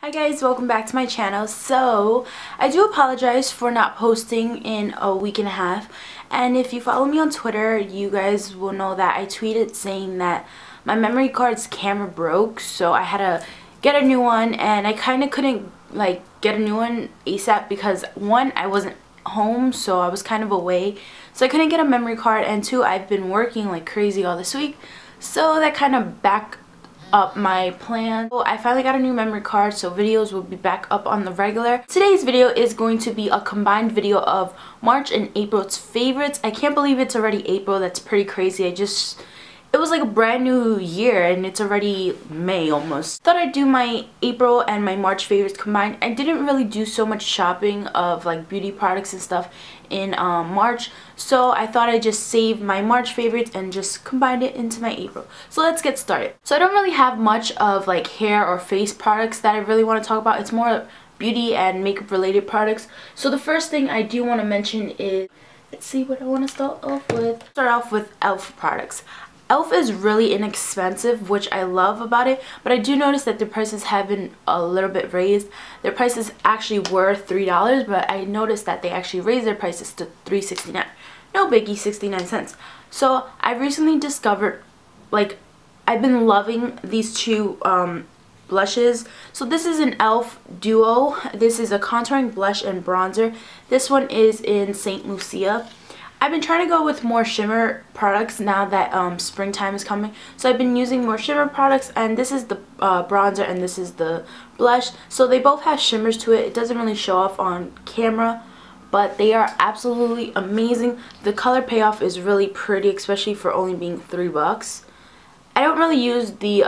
Hi guys, welcome back to my channel. So I do apologize for not posting in a week and a half, and if you follow me on Twitter you guys will know that I tweeted saying that my memory card's camera broke, so I had to get a new one, and I kind of couldn't like get a new one ASAP because one, I wasn't home, so I was kind of away, so I couldn't get a memory card, and two, I've been working like crazy all this week, so that kind of backed up my plan. So I finally got a new memory card, so videos will be back up on the regular. Today's video is going to be a combined video of March and April's favorites. I can't believe it's already April. That's pretty crazy. It was like a brand new year and it's already May almost. Thought I'd do my April and my March favorites combined. I didn't really do so much shopping of like beauty products and stuff in March, so I thought I'd just save my March favorites and just combine it into my April. So let's get started. So I don't really have much of like hair or face products that I really want to talk about. It's more beauty and makeup related products. So the first thing I do want to mention is, let's see what I want to start off with. Start off with e.l.f. products. e.l.f. is really inexpensive, which I love about it, but I do notice that their prices have been a little bit raised. Their prices actually were $3, but I noticed that they actually raised their prices to $3.69. No biggie, 69 cents. So I recently discovered, like, I've been loving these two blushes. So this is an e.l.f. duo. This is a contouring blush and bronzer. This one is in St. Lucia. I've been trying to go with more shimmer products now that springtime is coming. So I've been using more shimmer products, and this is the bronzer and this is the blush. So they both have shimmers to it. It doesn't really show off on camera, but they are absolutely amazing. The color payoff is really pretty, especially for only being $3. I don't really use the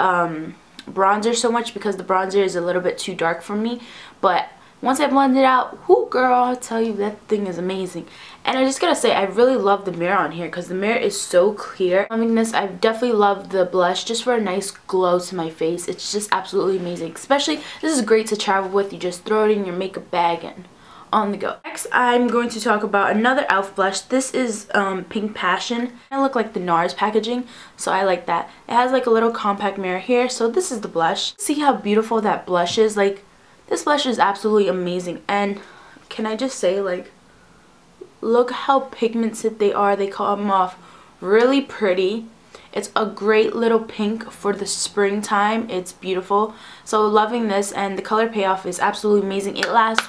bronzer so much because the bronzer is a little bit too dark for me, but once I blend it out, whoo girl, I'll tell you, that thing is amazing. And I just gotta say, I really love the mirror on here because the mirror is so clear. Loving this. I definitely love the blush just for a nice glow to my face. It's just absolutely amazing. Especially, this is great to travel with. You just throw it in your makeup bag and on the go. Next, I'm going to talk about another e.l.f. blush. This is Pink Passion. I look like the NARS packaging, so I like that. It has like a little compact mirror here, so this is the blush. See how beautiful that blush is? Like, this blush is absolutely amazing, and can I just say, like, look how pigmented they are. They come off really pretty. It's a great little pink for the springtime. It's beautiful. So loving this, and the color payoff is absolutely amazing. It lasts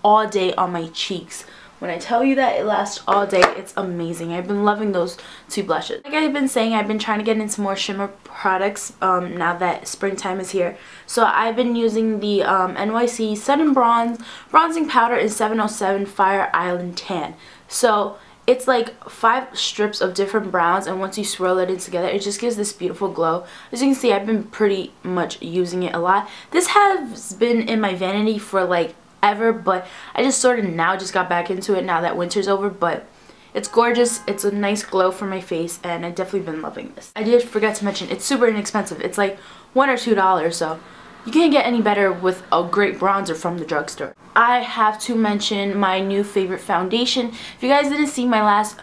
all day on my cheeks. When I tell you that it lasts all day, it's amazing. I've been loving those two blushes. Like I've been saying, I've been trying to get into more shimmer products now that springtime is here. So I've been using the NYC Sudden Bronzing Powder in 707 Fire Island Tan. So it's like 5 strips of different browns, and once you swirl it in together, it just gives this beautiful glow. As you can see, I've been pretty much using it a lot. This has been in my vanity for like ever, but I just sort of now just got back into it now that winter's over. But it's gorgeous. It's a nice glow for my face, and I've definitely been loving this. I did forget to mention, it's super inexpensive. It's like $1 or $2, so you can't get any better with a great bronzer from the drugstore. I have to mention my new favorite foundation. If you guys didn't see my last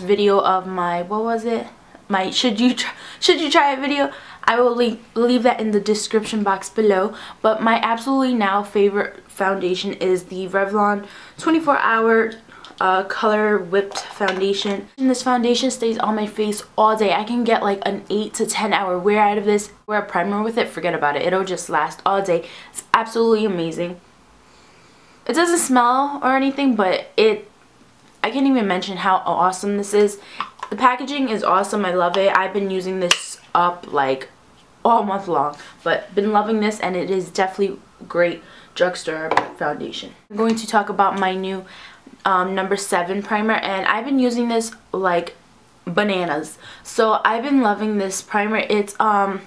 video of my, what was it? My should you try it video, I will leave that in the description box below. But my absolutely now favorite foundation is the Revlon 24-hour color whipped foundation. And this foundation stays on my face all day. I can get like an 8 to 10 hour wear out of this. Wear a primer with it, forget about it. It'll just last all day. It's absolutely amazing. It doesn't smell or anything, but I can't even mention how awesome this is. The packaging is awesome. I love it. I've been using this up like all month long, but been loving this, and it is definitely great drugstore foundation. I'm going to talk about my new number 7 primer, and I've been using this like bananas. So I've been loving this primer. It's I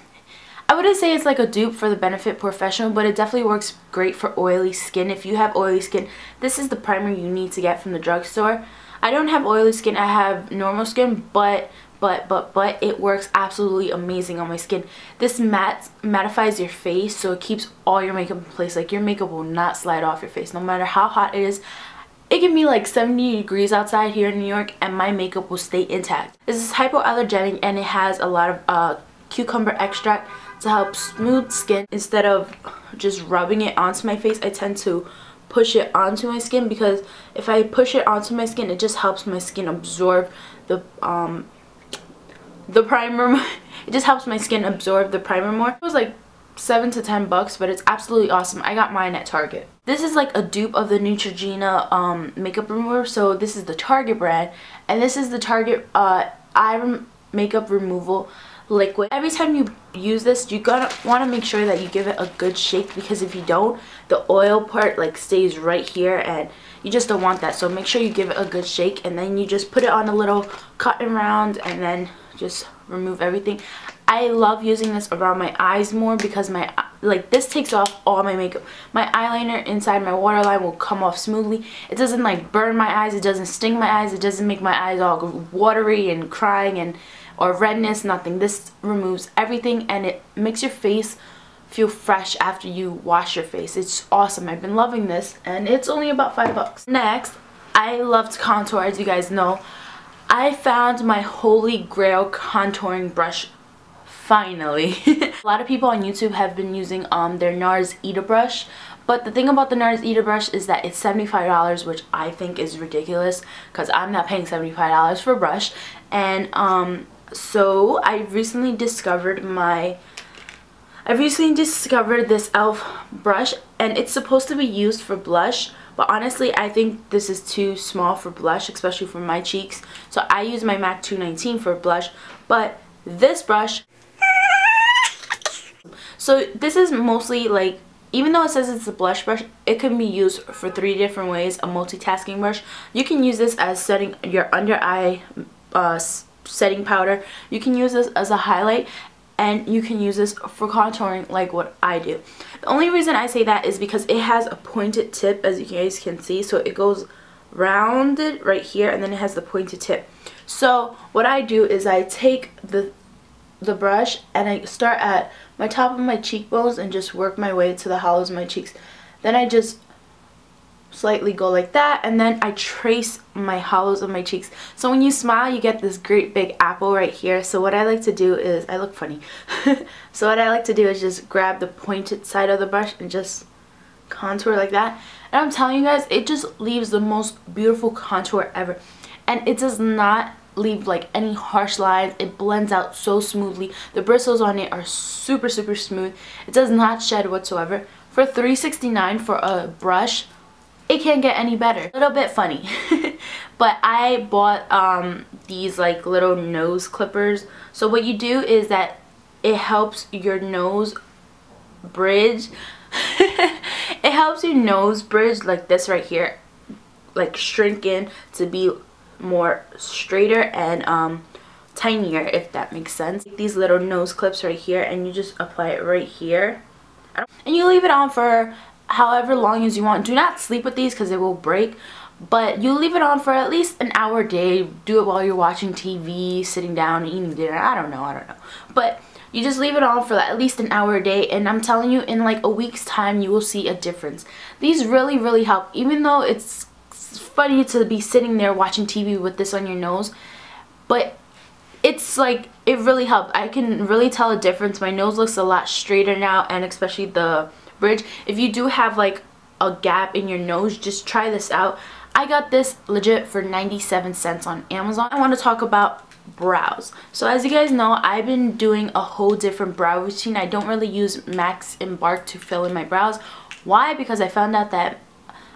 wouldn't say it's like a dupe for the Benefit Professional, but it definitely works great for oily skin. If you have oily skin, this is the primer you need to get from the drugstore. I don't have oily skin, I have normal skin, but it works absolutely amazing on my skin. This mattifies your face, so it keeps all your makeup in place. Like, your makeup will not slide off your face no matter how hot it is. It can be like 70 degrees outside here in New York, and my makeup will stay intact. This is hypoallergenic, and it has a lot of cucumber extract to help smooth skin. Instead of just rubbing it onto my face, I tend to push it onto my skin, because if I push it onto my skin, it just helps my skin absorb the primer. It just helps my skin absorb the primer more. It was like $7 to $10, but it's absolutely awesome. I got mine at Target. This is like a dupe of the Neutrogena makeup remover. So this is the Target brand, and this is the Target eye makeup removal liquid. Every time you use this, you want to make sure that you give it a good shake, because if you don't, the oil part like stays right here, and you just don't want that. So make sure you give it a good shake, and then you just put it on a little cotton round, and then just remove everything. I love using this around my eyes more, because my this takes off all my makeup. My eyeliner inside my waterline will come off smoothly. It doesn't like burn my eyes, it doesn't sting my eyes, it doesn't make my eyes all watery and crying and or redness, nothing. This removes everything, and it makes your face feel fresh after you wash your face. It's awesome. I've been loving this, and it's only about $5. Next, I love to contour. As you guys know, I found my holy grail contouring brush finally. A lot of people on YouTube have been using their NARS Ita brush, but the thing about the NARS Ita brush is that it's $75, which I think is ridiculous, because I'm not paying $75 for a brush. And so I recently discovered this e.l.f. brush, and it's supposed to be used for blush, but honestly I think this is too small for blush, especially for my cheeks. So I use my MAC 219 for blush, but this brush, so this is mostly like, even though it says it's a blush brush, it can be used for 3 different ways. A multitasking brush. You can use this as setting your under eye setting powder. You can use this as a highlight, and you can use this for contouring like what I do. The only reason I say that is because it has a pointed tip, as you guys can see. So it goes rounded right here, and then it has the pointed tip. So what I do is I take the brush, and I start at my top of my cheekbones and just work my way to the hollows of my cheeks. Then I just slightly go like that, and then I trace my hollows of my cheeks. So when you smile, you get this great big apple right here. So what I like to do is, I look funny. So what I like to do is just grab the pointed side of the brush and just contour like that. And I'm telling you guys, it just leaves the most beautiful contour ever. And it does not leave like any harsh lines. It blends out so smoothly. The bristles on it are super smooth. It does not shed whatsoever. For $3.69 for a brush, it can't get any better. A little bit funny. But I bought these like little nose clippers. So what you do is that it helps your nose bridge. It helps your nose bridge like this right here, like shrink in to be more straighter and tinier, if that makes sense. These little nose clips right here, and you just apply it right here, and you leave it on for however long as you want. Do not sleep with these because it will break, but you leave it on for at least an hour a day. Do it while you're watching TV, sitting down, eating dinner. I don't know, but you just leave it on for at least an hour a day, and I'm telling you, in like a week's time, you will see a difference. These really help. Even though it's funny to be sitting there watching TV with this on your nose, but it's like, it really helped. I can really tell a difference. My nose looks a lot straighter now, and especially the bridge. If you do have like a gap in your nose, just try this out. I got this legit for 97 cents on Amazon. I want to talk about brows. So as you guys know, I've been doing a whole different brow routine. I don't really use Max Embark to fill in my brows. Why? Because I found out that,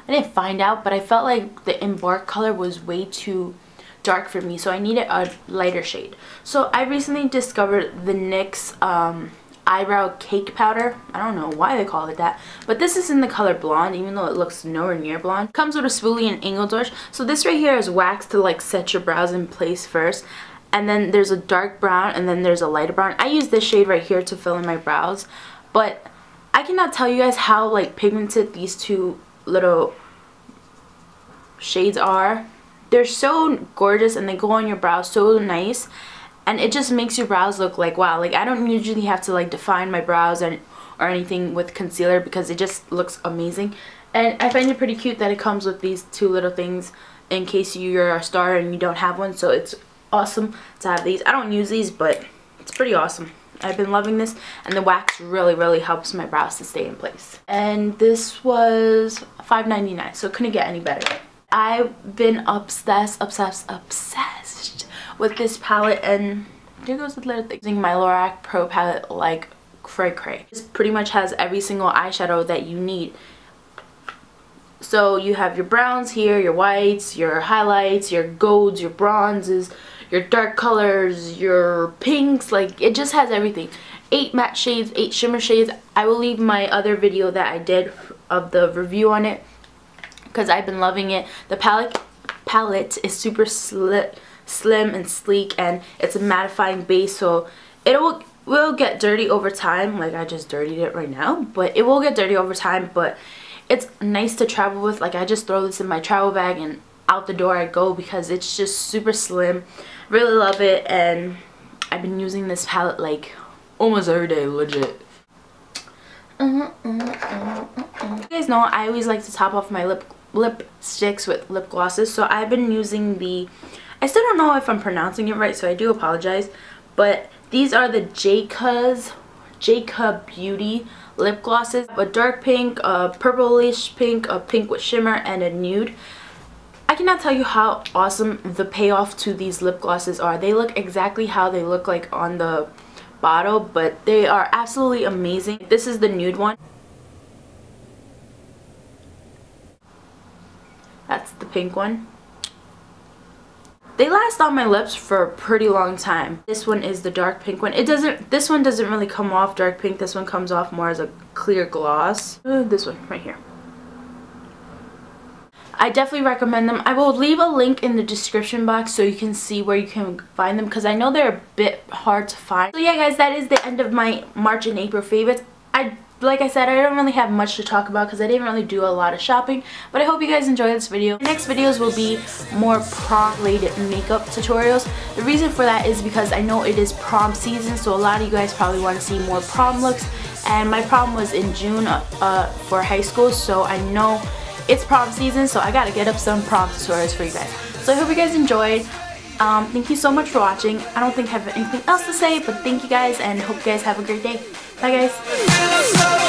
I didn't find out, but I felt like the Embark color was way too dark for me, so I needed a lighter shade. So I recently discovered the NYX eyebrow cake powder. I don't know why they call it that, but this is in the color blonde, even though it looks nowhere near blonde. Comes with a spoolie and angle brush. So this right here is wax to like set your brows in place first, and then there's a dark brown, and then there's a lighter brown. I use this shade right here to fill in my brows, but I cannot tell you guys how like pigmented these two little shades are. They're so gorgeous, and they go on your brows so nice, and it just makes your brows look like wow. Like I don't usually have to like define my brows or anything with concealer, because it just looks amazing. And I find it pretty cute that it comes with these two little things in case you're a star and you don't have one. So it's awesome to have these. I don't use these, but it's pretty awesome. I've been loving this, and the wax really helps my brows to stay in place. And this was $5.99, so couldn't get any better. I've been obsessed with this palette, and there goes the little thing. Using my LORAC Pro Palette like cray. This pretty much has every single eyeshadow that you need. So you have your browns here, your whites, your highlights, your golds, your bronzes, your dark colors, your pinks. Like, it just has everything. 8 matte shades, 8 shimmer shades. I will leave my other video that I did of the review on it, because I've been loving it. The palette is super slim and sleek, and it's a mattifying base, so it will get dirty over time. Like, I just dirtied it right now, but it will get dirty over time. But it's nice to travel with. Like, I just throw this in my travel bag and out the door I go, because it's just super slim. Really love it, and I've been using this palette like almost every day, legit. You guys know I always like to top off my lipsticks with lip glosses, so I've been using the, I still don't know if I'm pronouncing it right, so I do apologize, but these are the Jacob Beauty lip glosses. A dark pink, a purplish pink, a pink with shimmer, and a nude. I cannot tell you how awesome the payoff to these lip glosses are. They look exactly how they look like on the bottle, but they are absolutely amazing. This is the nude one. That's the pink one. They last on my lips for a pretty long time. This one is the dark pink one. This one doesn't really come off dark pink. This one comes off more as a clear gloss. This one right here. I definitely recommend them. I will leave a link in the description box so you can see where you can find them, because I know they're a bit hard to find. So yeah guys, that is the end of my March and April favorites. Like I said, I don't really have much to talk about because I didn't really do a lot of shopping, but I hope you guys enjoyed this video. The next videos will be more prom-related makeup tutorials. The reason for that is because I know it is prom season, so a lot of you guys probably want to see more prom looks, and my prom was in June for high school, so I know it's prom season, so I gotta get up some prom tutorials for you guys. So I hope you guys enjoyed. Thank you so much for watching. I don't think I have anything else to say, but thank you guys, and hope you guys have a great day. Bye guys.